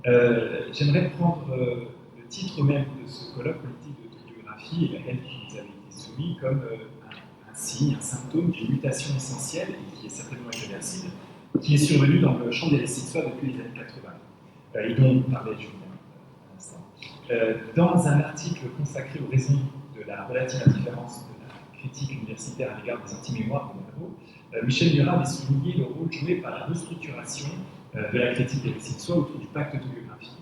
J'aimerais prendre le titre même de ce colloque, politique de topographie, et laquelle qui nous avait été soumis comme un signe, un symptôme d'une mutation essentielle, et qui est certainement irréversible, qui est survenue dans le champ des récits de soi depuis les années 80, et dont parlait Julien à l'instant. Dans un article consacré aux raisons de la relative indifférence de la critique universitaire à l'égard des anti-mémoires de Malraux, Michel Murat avait souligné le rôle joué par la restructuration de la critique des récits de soi autour du pacte autobiographique,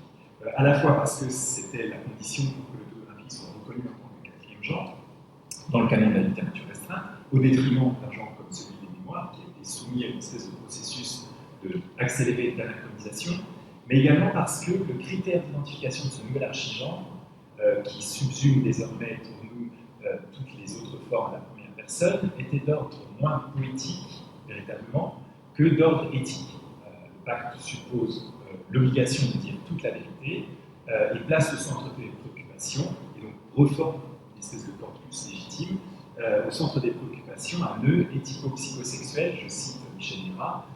à la fois parce que c'était la condition pour que l'autographie soit reconnue en tant que quatrième genre, dans le canon de la littérature restreinte, au détriment d'un genre comme celui des mémoires, qui a été soumis à une espèce de processus accéléré d'anachronisation, mais également parce que le critère d'identification de ce nouvel archigenre, qui subsume désormais pour nous toutes les autres formes à la première personne, était d'ordre moins poétique, véritablement, que d'ordre éthique. Le pacte suppose l'obligation de dire toute la vérité et place au centre des préoccupations, et donc reforme une espèce de corpus légitime, au centre des préoccupations un nœud éthico-psychosexuel, je cite Michel Murat,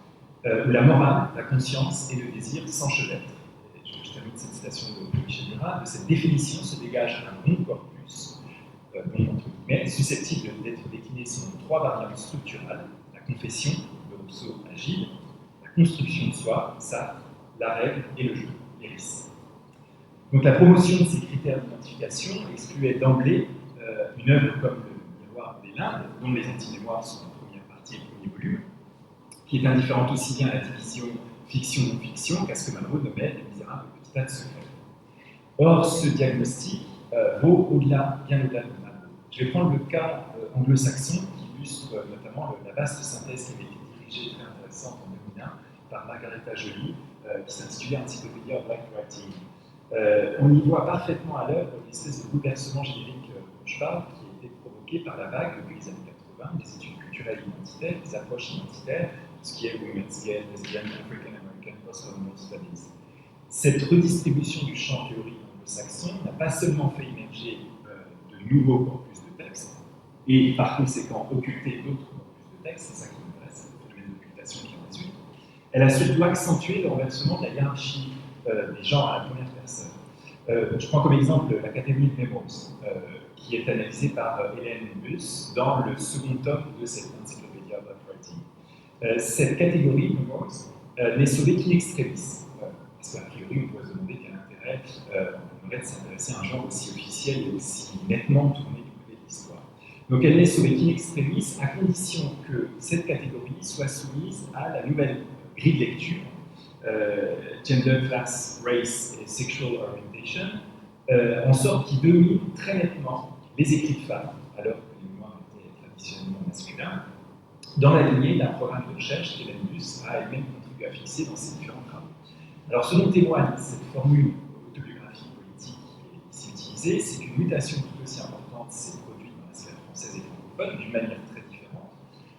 où la morale, la conscience et le désir s'enchevêtrent. Je termine cette citation de Michel Murat. De cette définition se dégage un bon corpus, bon entre guillemets, susceptible d'être décliné selon trois variables structurales: la confession, de Rousseau à Gilles, la construction de soi, Sartre, la règle et le jeu, Léris. Donc la promotion de ces critères d'identification excluait d'emblée une œuvre comme le Miroir des Limbes, dont les anti-mémoires sont la première partie et le premier volume, qui est indifférente aussi bien à la division fiction-non-fiction qu'à ce que Malraux nommait les misérables petits tas de secrets. Or, ce diagnostic vaut bien au-delà de Malraux. Je vais prendre le cas anglo-saxon qui illustre notamment la vaste synthèse qui avait été dirigée, très intéressante en 2001, par Margareta Joly, qui s'intitulait Encyclopédie of Black Writing. On y voit parfaitement à l'œuvre l'espèce de bouleversement générique dont je parle, qui a été provoqué par la vague depuis les années 80, des études culturelles identitaires, des approches identitaires, ce qui est Women's Gay, Lesbian, African American, Post-colonial Studies. Cette redistribution du champ théorique anglo-saxon n'a pas seulement fait émerger de nouveaux corpus de textes, et par conséquent occulter d'autres corpus de textes, c'est ça qui m'intéresse, c'est le phénomène d'occultation qui en résulte. Elle a surtout accentué le renversement de la hiérarchie des genres à la première personne. Je prends comme exemple la catégorie de Memos, qui est analysée par Hélène Bus dans le second tome de cette encyclopédie of Writing. Cette catégorie, n'est sauvée qu'in extremis, parce qu'a priori, on pourrait se demander quel intérêt on aurait de s'intéresser à un genre aussi officiel et aussi nettement tourné du côté de l'histoire. Donc elle n'est sauvée qu'in extremis, à condition que cette catégorie soit soumise à la nouvelle grille de lecture, gender, class, race et sexual orientation, en sorte qui domine très nettement les écrits de femmes, alors que les mémoires étaient traditionnellement masculins, dans la lignée d'un programme de recherche qu'Hélène Bus a elle-même contribué à fixer dans ses différents travaux. Alors, ce dont témoigne cette formule autobiographie politique qui est ici utilisée, c'est qu'une mutation tout aussi importante s'est produite dans la sphère française et francophone, d'une manière très différente.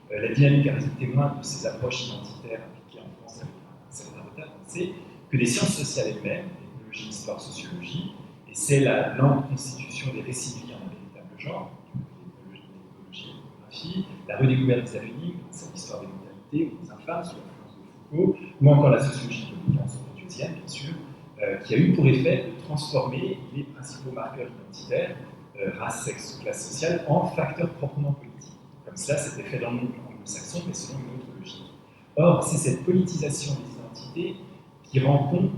La dynamique a résulté témoin de ces approches identitaires appliquées en France avec un certain retard. On sait que les sciences sociales elles-mêmes, ethnologie, histoire, sociologie, et c'est la lente constitution des récits de vie en un véritable genre, la redécouverte des anonymes, cette histoire des modalités ou des infâmes sous l'influence de Foucault, ou encore la sociologie de l'influence bourdieusienne, bien sûr, qui a eu pour effet de transformer les principaux marqueurs identitaires, race, sexe, classe sociale, en facteurs proprement politiques. Comme cela, c'était fait dans le monde anglo-saxon, mais selon une autre logique. Or, c'est cette politisation des identités qui rend compte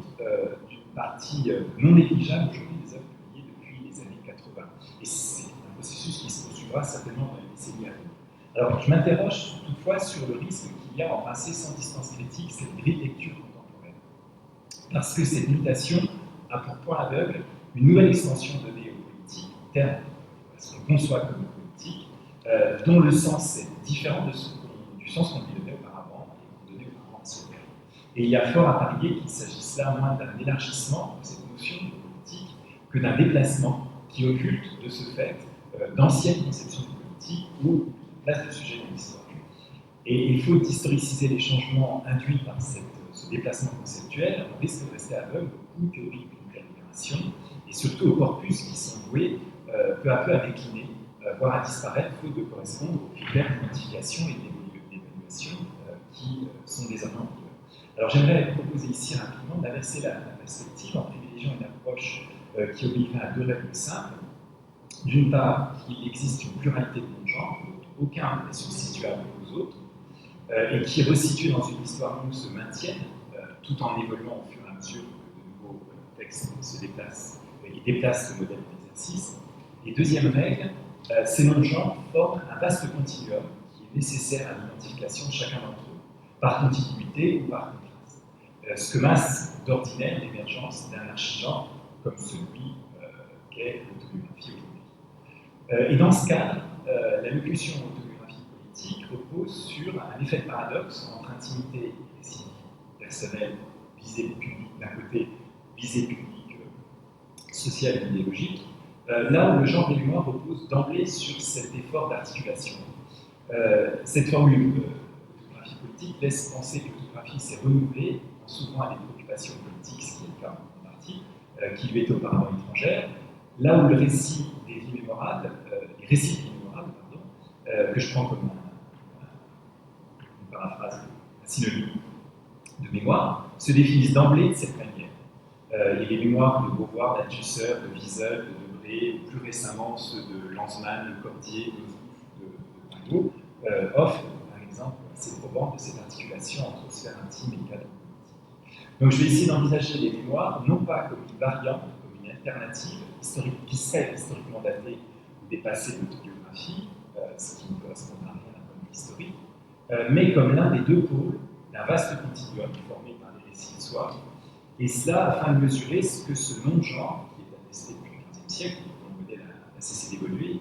d'une partie non négligeable aujourd'hui des œuvres publiées depuis les années 80. Et c'est un processus qui se poursuivra certainement dans les décennies à venir. Alors, je m'interroge toutefois sur le risque qu'il y a à embrasser sans distance critique cette grille de lecture contemporaine. Parce que cette mutation a pour point aveugle une nouvelle extension donnée aux politiques, terme à ce qu'on conçoit comme politique, dont le sens est différent du sens qu'on lui donnait auparavant et qu'on donnait auparavant à ce terme. Et il y a fort à parier qu'il s'agisse là moins d'un élargissement de cette notion de politique que d'un déplacement qui occulte de ce fait d'anciennes conceptions de politique ou place de sujet dans l'histoire. Et il faut historiciser les changements induits par ce déplacement conceptuel. On risque de rester aveugle aux coûts théoriques de la libération et surtout aux corpus qui sont voués peu à peu à décliner, voire à disparaître, faute de correspondre aux critères d'identification et d'évaluation qui sont désormais en vigueur. Alors j'aimerais proposer ici rapidement d'inverser la perspective en privilégiant une approche qui obéirait à deux règles simples. D'une part, qu'il existe une pluralité de non-genres, dont aucun n'est substituable aux autres, et qui, resitués dans une histoire longue, se maintiennent, tout en évoluant au fur et à mesure que de nouveaux textes se déplacent et déplacent le modèle d'exercice. Et deuxième règle, ces non-genres forment un vaste continuum qui est nécessaire à l'identification de chacun d'entre eux, par continuité ou par contraste. Ce que masque d'ordinaire l'émergence d'un archigenre comme celui qu'est l'autobiographie aujourd'hui. Et dans ce cadre, la locution autobiographie politique repose sur un effet de paradoxe entre intimité et récit personnel, visée publique d'un côté, visée publique sociale et idéologique, là où le genre des mémoires repose d'emblée sur cet effort d'articulation. Cette formule d'autographie politique laisse penser que l'autographie s'est renouvelée en s'ouvrant à des préoccupations politiques, ce qui est le cas en partie, qui lui étaient auparavant étrangères, là où le récit des vies mémorables, les récits des vies mémorables, pardon, que je prends comme une paraphrase, un synonyme de mémoire, se définissent d'emblée de cette manière. Et les mémoires de Beauvoir, d'Althusser, de Wiesel, de Debré, ou plus récemment ceux de Lanzmann, de Cordier, de Pingot, offrent, par exemple, assez probant de cette articulation entre sphère intime et cadre politique. Donc je vais essayer d'envisager les mémoires, non pas comme une variante, comme une alternative historique, qui serait historiquement datée ou dépassée de l'autobiographie, ce qui ne correspond à rien d'un point de vue historique, mais comme l'un des deux pôles d'un vaste continuum formé par les récits de soi, et cela afin de mesurer ce que ce non-genre, qui est attesté depuis le XVe siècle, dont le modèle a cessé d'évoluer,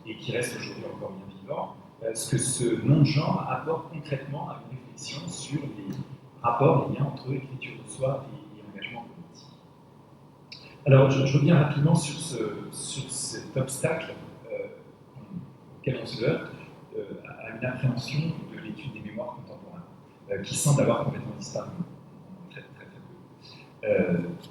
et qui reste aujourd'hui encore bien vivant, ce que ce non-genre apporte concrètement à une réflexion sur les rapports, les liens entre écriture de soi et engagement politique. Alors, je reviens rapidement sur cet obstacle auquel on se heurte à une appréhension de l'étude des mémoires contemporaines, qui semble avoir complètement disparu.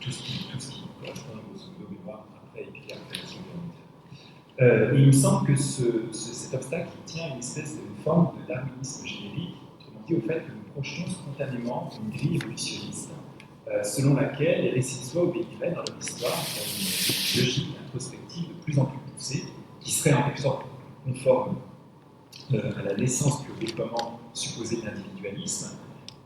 Tout ce qui correspond aux pseudo-mémoires après écrire après la Seconde Guerre mondiale. Et il me semble que cet obstacle tient à une espèce de forme de darwinisme générique, autrement dit au fait que nous projetons spontanément une grille évolutionniste selon laquelle les récits de soi obéiraient dans leur histoire à une logique introspective de plus en plus poussée, qui serait en quelque sorte conforme à la naissance puis au déploiement supposé de l'individualisme,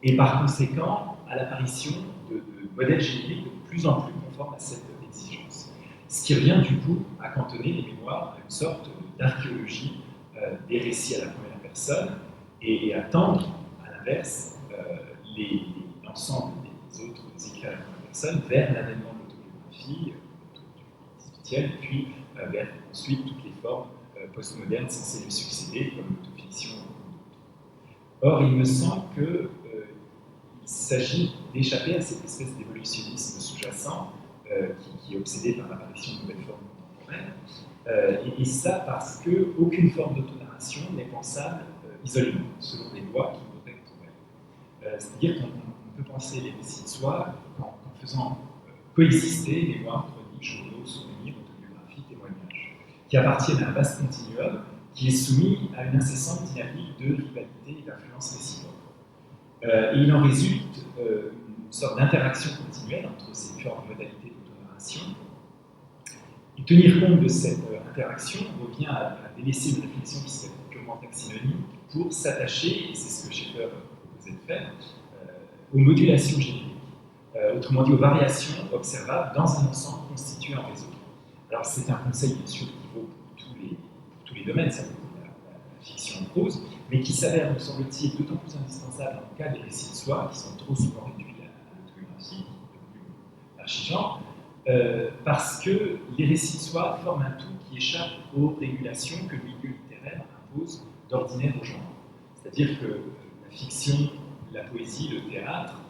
et par conséquent à l'apparition de modèles génériques de plus en plus conformes à cette exigence. Ce qui revient du coup à cantonner les mémoires à une sorte d'archéologie des récits à la première personne et à tendre, à l'inverse, l'ensemble des autres écrits à la première personne vers l'avènement de l'autobiographie, spirituelle, puis vers ensuite toutes les formes postmodernes censées lui succéder, comme l'autofiction ou d'autres. Or, il me semble qu'il s'agit d'échapper à cette espèce d'évolutionnisme sous-jacent qui est obsédé par l'apparition de nouvelles formes contemporaines, et ça parce qu'aucune forme d'autonarration n'est pensable isolément, selon des lois qui nous protègent. C'est-à-dire qu'on peut penser les récits de soi en faisant coexister mémoires, chroniques, journaux, souvenirs, autobiographies, témoignages, qui appartiennent à un vaste continuum qui est soumis à une incessante dynamique de rivalité et d'influence réciproque. Et il en résulte une sorte d'interaction continuelle entre ces différentes modalités d'autonarration. Et tenir compte de cette interaction revient à délaisser une réflexion qui serait purement taxonomique pour s'attacher, et c'est ce que Schaeffer proposait de faire, aux modulations génériques, autrement dit aux variations observables dans un ensemble constitué en réseau. Alors c'est un conseil bien sûr qui vaut pour tous les domaines, ça vaut pour la fiction en prose, mais qui s'avère, me semble-t-il, d'autant plus indispensable dans le cas des récits de soi, qui sont trop souvent réduits à l'autobiographie, devenue l'archigenre, parce que les récits de soi forment un tout qui échappe aux régulations que le milieu littéraire impose d'ordinaire au genre. C'est-à-dire que la fiction, la poésie, le théâtre,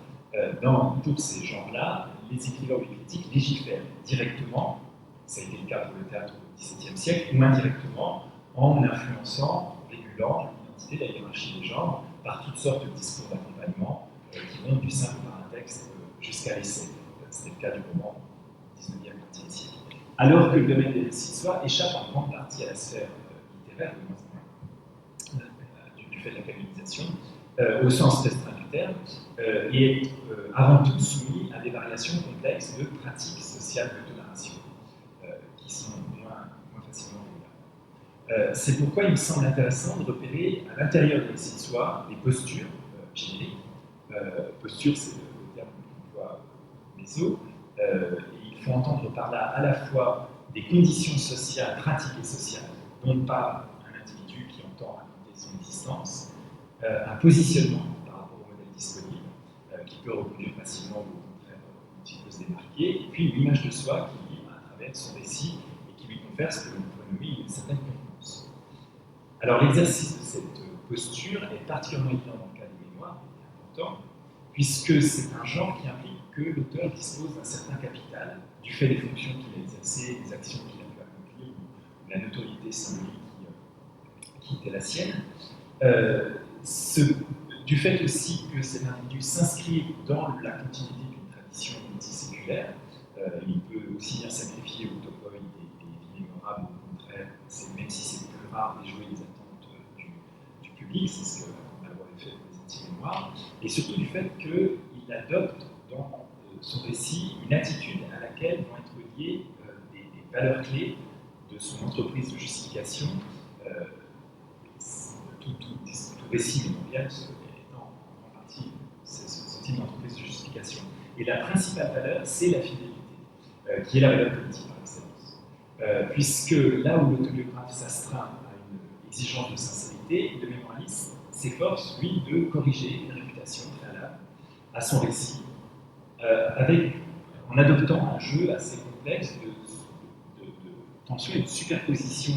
pour ces genres-là, les écrivains ou les critiques légifèrent directement, ça a été le cas pour le théâtre au XVIIe siècle, ou indirectement, en influençant, régulant l'identité, la hiérarchie des genres, par toutes sortes de discours d'accompagnement qui vont du simple paratexte jusqu'à l'essai. C'était le cas du roman au XIXe, XXe siècle. Alors que le domaine des récits de soi échappe en grande partie à la sphère littéraire, du fait de la canonisation, au sens restreint du terme, et est avant tout soumis à des variations complexes de pratiques sociales de tolération, qui sont moins facilement régulables. C'est pourquoi il me semble intéressant de repérer à l'intérieur de l'excès de soi des postures génériques. Posture, c'est le terme qu'on voit méso. Il faut entendre par là à la fois des conditions sociales, pratiques et sociales, dont pas un individu qui entend raconter son existence, un positionnement par rapport au modèle disponible, qui peut reconduire facilement ou au contraire qui peut se démarquer, et puis l'image de soi qui vit à travers son récit et qui lui confère ce que l'on pourrait nommer une certaine confiance. Alors l'exercice de cette posture est particulièrement évident dans le cas des mémoires, c'est important, puisque c'est un genre qui implique que l'auteur dispose d'un certain capital du fait des fonctions qu'il a exercées, des actions qu'il a pu accomplir, ou la notoriété symbolique qui était la sienne. Du fait aussi que cet individu s'inscrit dans la continuité d'une tradition multiséculaire, il peut aussi bien sacrifier au topoi des vies mémorables, au contraire, même si c'est plus rare, déjouer les attentes du public, c'est ce qu'on a fait pour les anti-mémoires, et surtout du fait qu'il adopte dans son récit une attitude à laquelle vont être liées des valeurs clés de son entreprise de justification. Tout récit mémorial étant en partie ce type d'entreprise de justification. Et la principale valeur, c'est la fidélité, qui est la valeur politique par excellence. Puisque là où l'autobiographe s'astreint à une exigence de sincérité, le mémorialiste s'efforce, lui, de corriger les réputations préalables à son récit, en adoptant un jeu assez complexe de tension et de superposition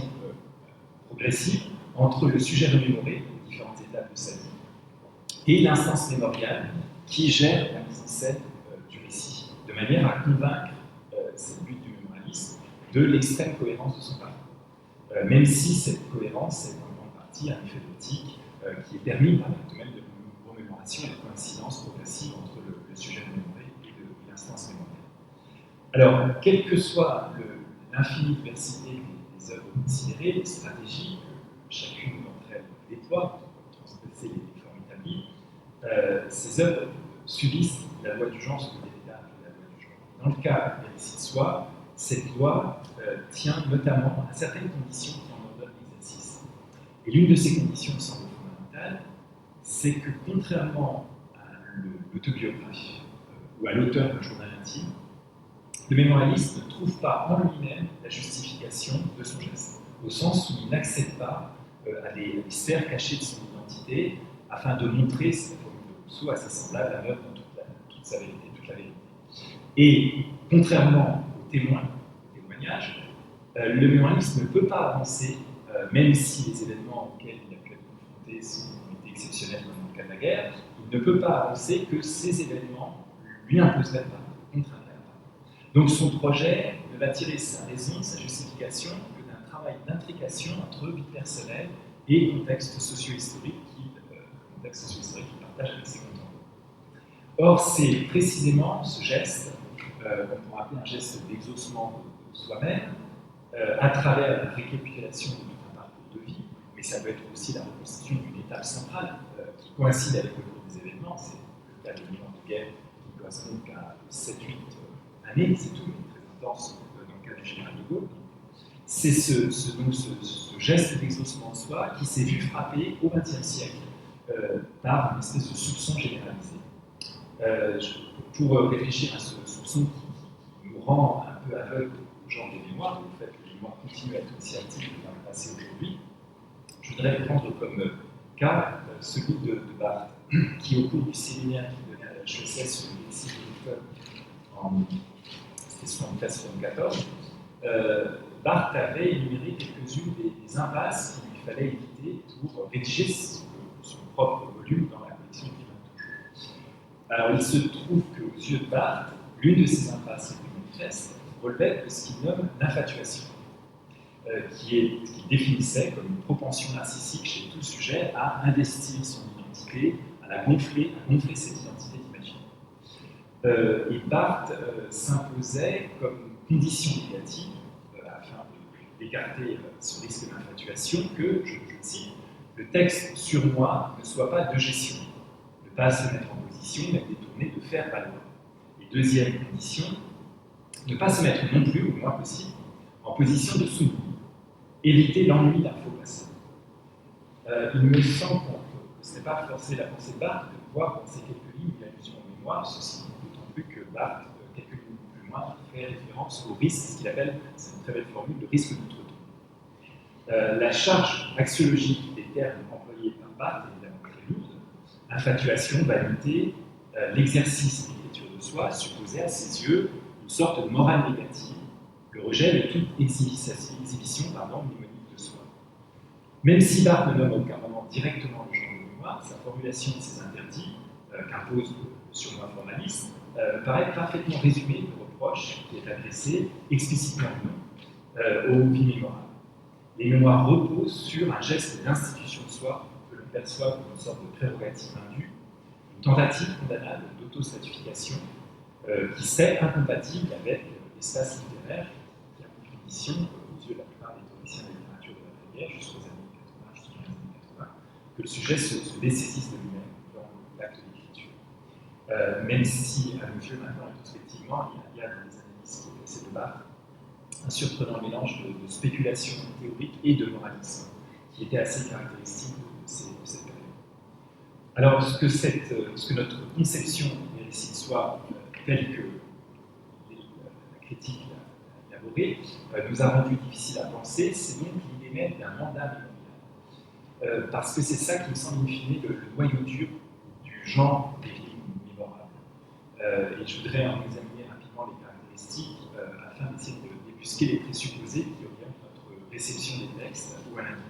progressive entre le sujet remémoré, aux différentes étapes de sa vie, et l'instance mémoriale qui gère la mise en scène du récit, de manière à convaincre, c'est le but du mémorialiste, de l'extrême cohérence de son parcours. Même si cette cohérence est en grande partie un effet d'optique qui est permis par le domaine de remémoration et de coïncidence progressive entre le sujet remémoré et l'instance mémoriale. Alors, quelle que soit l'infinie diversité des œuvres considérées, des stratégies que chacune d'entre elles déploie pour transgresser les formes établies, ces œuvres subissent la loi du genre, ce que l'État appelle la loi du genre. Dans le cas des récits de soi, cette loi tient notamment à certaines conditions qui en ordonnent l'exercice. Et l'une de ces conditions semble fondamentale, c'est que contrairement à l'autobiographe ou à l'auteur d'un journal intime, le mémorialiste ne trouve pas en lui-même la justification de son geste, au sens où il n'accède pas à des sphères cachées de son identité afin de montrer, c'est la formule de Rousseau, à ses semblables à l'œuvre dans toute sa vérité, toute la vérité. Et contrairement aux témoignages, le mémorialiste ne peut pas avancer, même si les événements auxquels il a pu être confronté ont été exceptionnels comme dans le cas de la guerre, il ne peut pas avancer que ces événements lui imposeraient pas, contraindraient. Donc son projet ne va tirer sa raison, sa justification que d'un travail d'intrication entre vie personnelle et contexte socio-historique qu'il partage avec ses contemporains. Or, c'est précisément ce geste, qu'on pourrait appeler un geste d'exaucement de soi-même, à travers la récapitulation de tout un parcours de vie, mais ça peut être aussi la reconstitution d'une étape centrale qui coïncide avec le cours des événements, c'est le cas de l'Union de guerre qui correspond à 7-8 années, c'est tout, mais très intense dans le cas du général de Gaulle. C'est ce geste d'exaucement de soi qui s'est vu frapper au XXe siècle par une espèce de soupçon généralisé. Pour réfléchir à ce soupçon qui nous rend un peu aveugles au genre des mémoires, au fait que les mémoires continuent à être aussi actives dans le passé aujourd'hui, je voudrais prendre comme cas celui de Barthes, qui au cours du séminaire qu'il donnait à la HESS sur le lexique de l'école en 1974, Barthes avait énuméré quelques-unes des impasses qu'il lui fallait éviter pour rédiger son propre volume dans la collection du Alors, il se trouve qu'aux yeux de Barthes, l'une de ces impasses les plus manifestes relevait de ce qu'il nomme l'infatuation, qui définissait comme une propension narcissique chez tout sujet à investir son identité, à gonfler cette identité d'imaginaire. Et Barthes s'imposait comme condition négative, afin d'écarter ce risque d'infatuation, que, je cite, le texte sur moi ne soit pas de gestion, ne pas se mettre en position, mais détourner, de faire valoir. Et deuxième condition, ne pas se mettre non plus, au moins possible, en position de soumis, éviter l'ennui d'un faux passé. Il me semble que ce n'est pas forcé la pensée de Barthes de pouvoir penser quelques lignes d'allusion en mémoire, ceci d'autant plus que Barthes, quelques lignes plus loin, fait référence au risque, ce qu'il appelle, c'est une très belle formule, le risque d'outre-tombe. La charge axiologique des termes employés par Barthes est évidemment très lourde. Infatuation, vanité, l'exercice de l'écriture de soi supposait à ses yeux une sorte de morale négative, le rejet de toute exhibition mnémonique de soi. Même si Barthes ne nomme aucun moment directement le genre de mémoire, sa formulation de ces interdits, qu'impose le surmoi formaliste, paraît parfaitement résumer le reproche qui est adressé explicitement aux vies mémorables. Les mémoires reposent sur un geste d'institution de soi que l'on perçoit comme une sorte de prérogative indue, une tentative condamnable d'auto-statification qui serait incompatible avec l'espace littéraire qui a pour condition, aux yeux de la plupart des théoriciens de la littérature de l'après-guerre, jusqu'aux années 80, jusqu'aux années 80, que le sujet se dessaisisse de lui-même dans l'acte d'écriture. Même si, à nos yeux, maintenant, rétrospectivement, il y a dans les analyses qui ont fait de Barthes un surprenant mélange de spéculation théorique et de moralisme, qui était assez caractéristique de cette période. Alors, ce que notre conception des récits de soi, telle que la critique l'a élaborée, nous a rendu difficile à penser, c'est donc l'idée même d'un mandat mémorial. Parce que c'est ça qui me semble, in fine, le noyau dur du genre des vies mémorables. Et je voudrais en examiner rapidement les caractéristiques afin d'essayer de débusquer les présupposés qui orientent notre réception des textes ou à l'individu.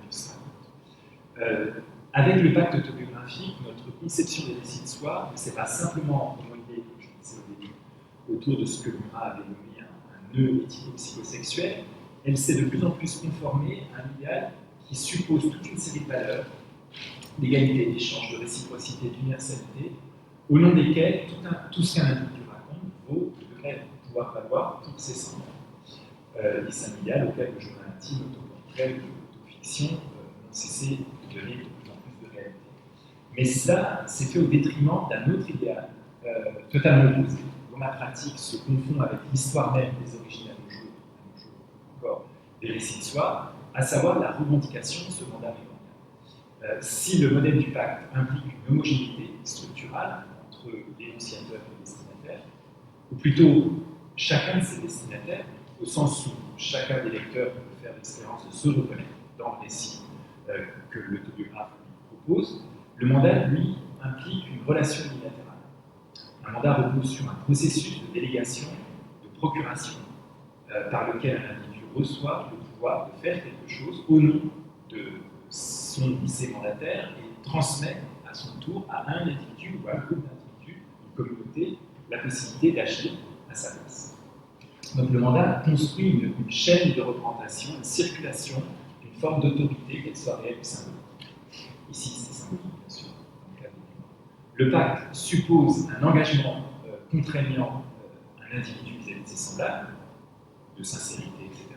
Avec le pacte autobiographique, notre conception des récits de soi ne s'est pas simplement homologuée, comme je le disais au début, autour de ce que Murat avait nommé un nœud éthico-psychosexuel, elle s'est de plus en plus conformée à un idéal qui suppose toute une série de valeurs, d'égalité, d'échange, de réciprocité, d'universalité, au nom desquelles tout ce qu'un individu raconte devrait pouvoir valoir pour ses semblables. Et c'est un idéal auquel le journal intime, l'autoportrait, l'autofiction n'ont cessé de donner de plus en plus de réalité. Mais cela s'est fait au détriment d'un autre idéal, totalement opposé, dont la pratique se confond avec l'histoire même des origines à nos jours encore des récits de soi, à savoir la revendication de ce mandat mémorial. Si le modèle du pacte implique une homogénéité structurale entre l'énonciateur et le destinataire, ou plutôt chacun de ces destinataires, au sens où chacun des lecteurs peut faire l'expérience de se reconnaître dans le récit que l'autobiographe lui propose, le mandat, lui, implique une relation bilatérale. Un mandat repose sur un processus de délégation, de procuration, par lequel un individu reçoit le pouvoir de faire quelque chose au nom de son ou ses mandataires et transmet à son tour à un individu ou à un groupe d'individus, une communauté, la possibilité d'agir à sa place. Donc le mandat construit une chaîne de représentation, une circulation, une forme d'autorité, qu'elle soit réelle ou symbolique. Ici, c'est symbolique, bien sûr, dans le cas du mémoire. Le pacte suppose un engagement contraignant un individu vis-à-vis de ses semblables, de sincérité, etc.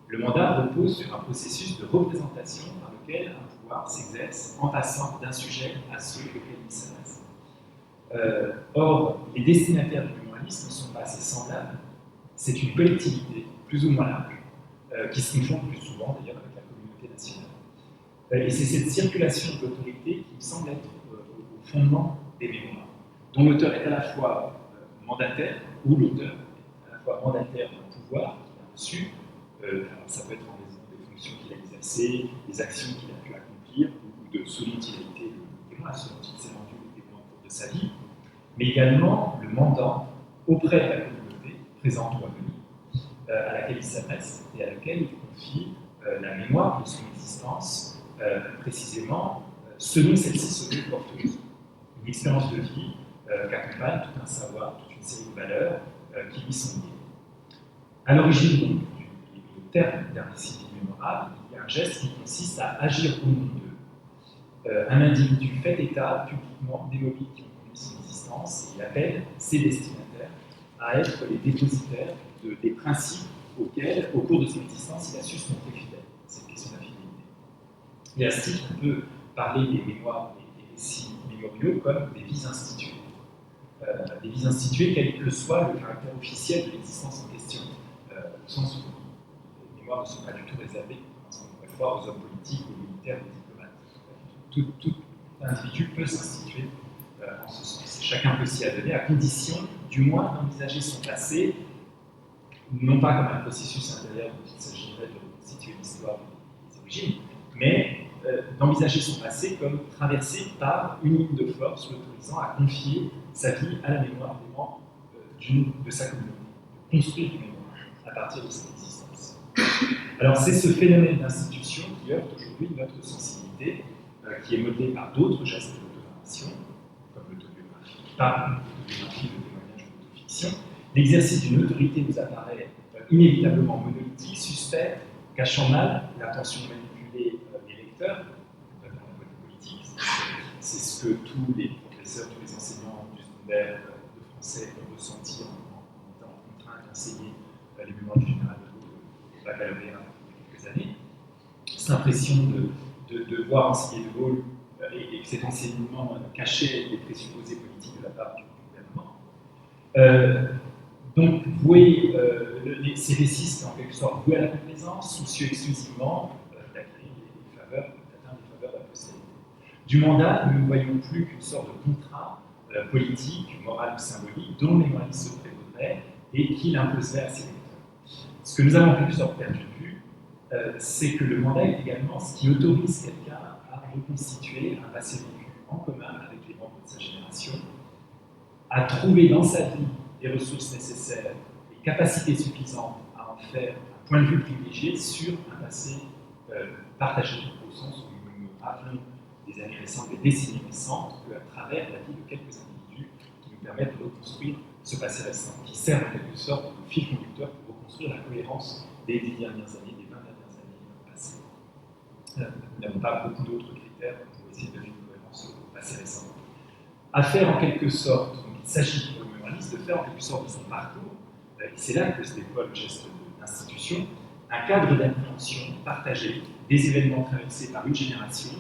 Le mandat repose sur un processus de représentation par lequel un pouvoir s'exerce en passant d'un sujet à ceux auxquels il s'adresse. Or, les destinataires du mémorialisme ne sont pas assez semblables. C'est une collectivité, plus ou moins large, qui se confond plus souvent d'ailleurs avec la communauté nationale. Et c'est cette circulation de l'autorité qui me semble être au fondement des mémoires, dont l'auteur est à la fois mandataire, ou l'auteur est à la fois mandataire d'un pouvoir qu'il a reçu, alors ça peut être en raison des fonctions qu'il a exercées, des actions qu'il a pu accomplir, ou de ce dont il a été le témoin, ce dont il s'est rendu le témoin au cours de sa vie, mais également le mandant auprès de la communauté, présente ou à venir, à laquelle il s'adresse et à laquelle il confie la mémoire de son existence, précisément selon celle-ci se veut porteuse. Une expérience de vie qu'accompagne tout un savoir, toute une série de valeurs qui lui sont liées. À l'origine donc, du terme d'un récit mémorable, il y a un geste qui consiste à agir au nom d'eux. Un individu fait état publiquement des mobiles qui ont conduit son existence et il appelle ses destinataires à être les dépositaires des principes auxquels, au cours de son existence, il a su se montrer fidèle. C'est une question d'affidélité. Et à ce titre, on peut parler des mémoires et des récits mémoriaux comme des vies instituées. Des vies instituées, quel que soit le caractère officiel de l'existence en question, au sens où les mémoires ne sont pas du tout réservées, ce qu'on pourrait croire, aux hommes politiques, aux militaires, aux diplomates. Tout individu peut s'instituer en ce sens. Chacun peut s'y adonner, à condition, du moins, d'envisager son passé, non pas comme un processus intérieur dont il s'agirait de reconstituer l'histoire des origines, mais d'envisager son passé comme traversé par une ligne de force l'autorisant à confier sa vie à la mémoire des membres de sa communauté, de construire une mémoire à partir de cette existence. Alors c'est ce phénomène d'institution qui heurte aujourd'hui notre sensibilité, qui est modelée par d'autres gestes d'auto-narration, comme l'autobiographie, le témoignage ou l'autofiction. L'exercice d'une autorité nous apparaît inévitablement monolithique, suspect, cachant mal l'intention de manipuler les lecteurs, dans la politique. C'est ce que tous les professeurs, tous les enseignants du secondaire de français ont ressenti en étant contraints d'enseigner les mémoires du général de Gaulle au baccalauréat il y a quelques années. Cette impression de voir enseigner de Gaulle et que cet enseignement cachait les présupposés politiques de la part du gouvernement. Donc, ces récits, c'est en quelque sorte voués à la complaisance, soucieux exclusivement d'atteindre des faveurs de la postérité. Du mandat, nous ne voyons plus qu'une sorte de contrat politique, moral ou symbolique, dont le mémoiriste se prévaudrait et qu'il imposerait à ses lecteurs. Ce que nous avons en quelque sorte perdu de vue, c'est que le mandat est également ce qui autorise quelqu'un à reconstituer un passé vécu en commun avec les membres de sa génération, à trouver dans sa vie les ressources nécessaires, les capacités suffisantes à en faire un point de vue privilégié sur un passé partagé, au sens où nous nous rappelons des années récentes, des décennies récentes, qu'à travers la vie de quelques individus qui nous permettent de reconstruire ce passé récent, qui sert en quelque sorte de fil conducteur pour reconstruire la cohérence des 10 dernières années, des 20 dernières années passées. Nous n'avons pas beaucoup d'autres critères pour essayer de donner une cohérence au passé récent. À faire en quelque sorte, donc il s'agit pour le mémoiriste de faire en quelque sorte de son parcours, et c'est là que se déploie le geste d'institution, un cadre d'appréhension partagé des événements traversés par une génération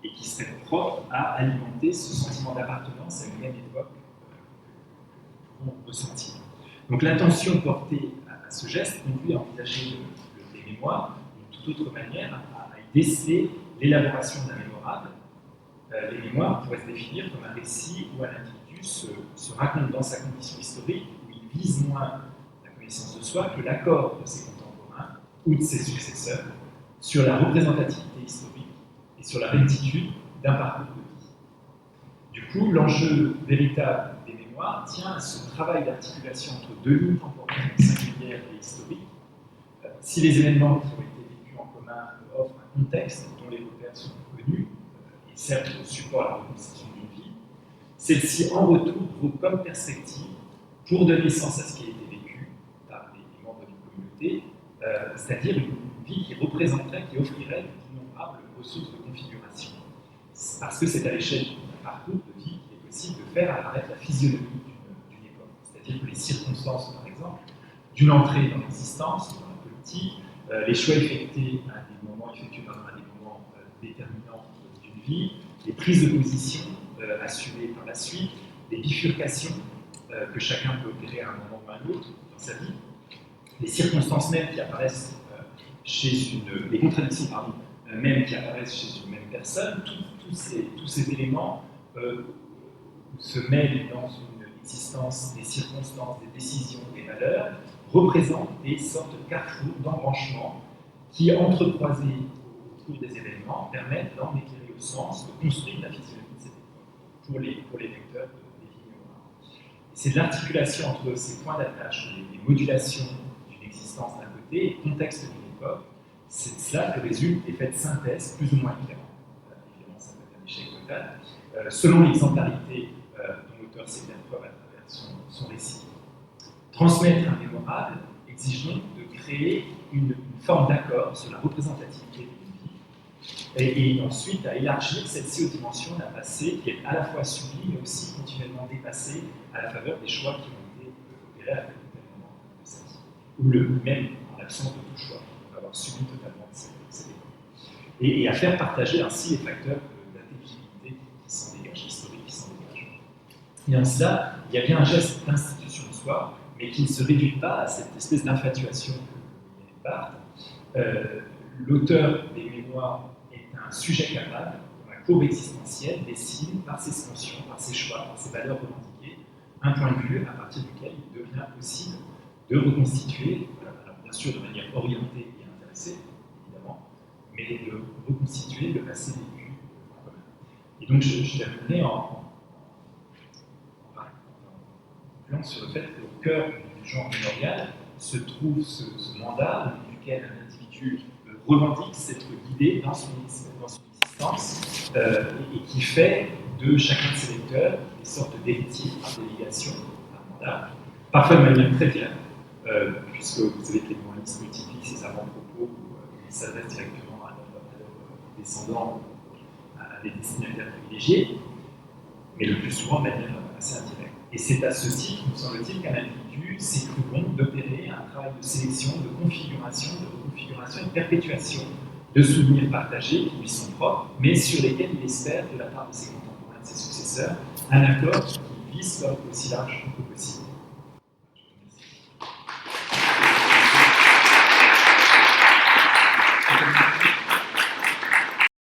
et qui serait propre à alimenter ce sentiment d'appartenance à une même époque que nous pouvons ressentir. Donc l'intention portée à ce geste conduit à envisager les mémoires d'une toute autre manière, à y déceler l'élaboration d'un mémorable. Les mémoires pourraient se définir comme un récit où un individu se raconte dans sa condition historique, où il vise moins la connaissance de soi que l'accord de ses contemporains ou de ses successeurs sur la représentativité historique et sur la rectitude d'un parcours de vie. Du coup, l'enjeu véritable des mémoires tient à ce travail d'articulation entre deux lignes temporelles singulières et historiques. Si les événements qui ont été vécus en commun offrent un contexte dont les repères sont connus, et servent de support à la reconstitution d'une vie, celle-ci en retour vaut comme perspective pour donner sens à ce qui a été vécu par les membres d'une communauté, c'est-à-dire une vie qui représenterait, qui offrirait d'innombrables ressources de configuration. Parce que c'est à l'échelle d'un parcours de vie qu'il est possible de faire apparaître la physionomie d'une époque. C'est-à-dire que les circonstances, par exemple, d'une entrée dans l'existence, dans la politique, les choix effectués à des moments déterminants d'une vie, les prises de position assumées par la suite, les bifurcations que chacun peut opérer à un moment ou à un autre dans sa vie, les circonstances mêmes qui apparaissent les contradictions mêmes qui apparaissent chez une même personne, tous ces éléments se mêlent dans une existence des circonstances, des décisions, des valeurs, représentent des sortes de carrefours, d'embranchements qui, entrecroisés au cours des événements, permettent d'en éclairer le sens, de construire la physionomie de cette époque pour les lecteurs des vies mémorables. C'est de l'articulation entre ces points d'attache, les modulations d'une existence d'un côté et le contexte d'une époque, c'est de cela que résultent les faits de synthèse plus ou moins évidemment. Évidemment, ça peut être un échec total, selon l'exemplarité dont l'auteur s'est fait preuve à travers son récit. Transmettre un mémorable exige donc de créer une forme d'accord sur la représentativité d'une vie et ensuite à élargir celle-ci aux dimensions d'un passé qui est à la fois subi mais aussi continuellement dépassé à la faveur des choix qui ont été opérés à tel ou tel moment de sa vie. Ou même en l'absence de tout choix, on va avoir subi totalement cette époque. et à faire partager ainsi les facteurs d'intelligibilité qui s'en dégagent, historiques qui s'en dégagent. Et en cela, il y a bien un geste d'institution de soi, mais qui ne se réduit pas à cette espèce d'infatuation que Yann Barthes. L'auteur des mémoires est un sujet capable, dans la courbe existentielle, dessine par ses scansions, par ses choix, par ses valeurs revendiquées, un point de vue à partir duquel il devient possible de reconstituer, alors bien sûr de manière orientée et intéressée, évidemment, mais de reconstituer le passé vécu en commun. Et donc je terminerai en concluant sur le fait qu'au cœur du genre mémorial se trouve ce mandat duquel un individu revendique s'être guidé dans son existence et qui fait de chacun de ses lecteurs des sortes d'héritiers par délégation, par mandat, parfois de manière très claire, puisque vous savez que les moralistes multiplient ces avant-propos où ils s'adressent directement à leurs descendants, à des destinataires privilégiés, mais le plus souvent de manière assez indirecte. Et c'est à ce titre, me semble-t-il, qu'un individu s'est cru bon d'opérer un travail de sélection, de configuration, et de perpétuation de souvenirs partagés qui lui sont propres, mais sur lesquels il espère, de la part de ses contemporains et de ses successeurs, un accord qui vise comme aussi large que possible.